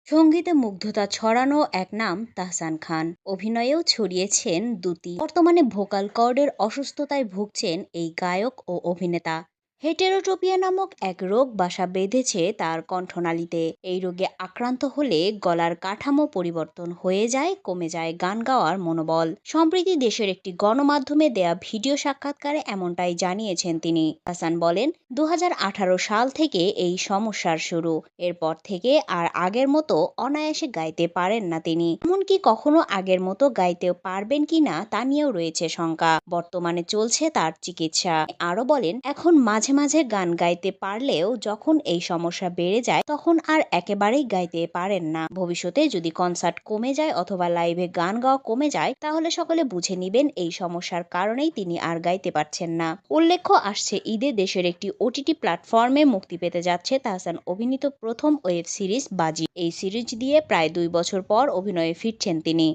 সঙ্গীতে মুগ্ধতা ছড়ানো এক নাম তাহসান খান। অভিনয়েও ছড়িয়েছেন দ্যুতি। বর্তমানে ভোকাল কর্ডের অসুস্থতায় ভুগছেন এই গায়ক ও অভিনেতা। হেটেরোটোপিয়া নামক এক রোগ বাসা বেঁধেছে তার কণ্ঠনালীতে। এই রোগে আক্রান্ত হলে গলার কাঠামো পরিবর্তন হয়ে যায়, কমে যায় গান গাওয়ার মনোবল। সম্প্রতি দেশের একটি গণমাধ্যমে দেয়া ভিডিও সাক্ষাৎকারে এমনটাই জানিয়েছেন তিনি। হাসান বলেন, ২০১৮ সাল থেকে এই সমস্যার শুরু। এরপর থেকে আর আগের মতো অনায়াসে গাইতে পারেন না তিনি। এমনকি কখনো আগের মতো গাইতেও পারবেন কিনা তা নিয়েও রয়েছে শঙ্কা। বর্তমানে চলছে তার চিকিৎসা। আরো বলেন, এখন মাঝে মাঝে গান গাইতে পারলেও যখন এই সমস্যা বেড়ে যায় তখন আর একেবারেই গাইতে পারেন না। ভবিষ্যতে যদি কনসার্ট কমে যায় অথবা লাইভে গান গাওয়া কমে যায় তাহলে সকলে বুঝে নিবেন এই সমস্যার কারণেই তিনি আর গাইতে পারছেন না। উল্লেখ্য, আসছে ঈদে দেশের একটি ওটিটি প্ল্যাটফর্মে মুক্তি পেতে যাচ্ছে তাহসান অভিনীত প্রথম ওয়েব সিরিজ বাজি। এই সিরিজ দিয়ে প্রায় ২ বছর পর অভিনয়ে ফিরছেন তিনি।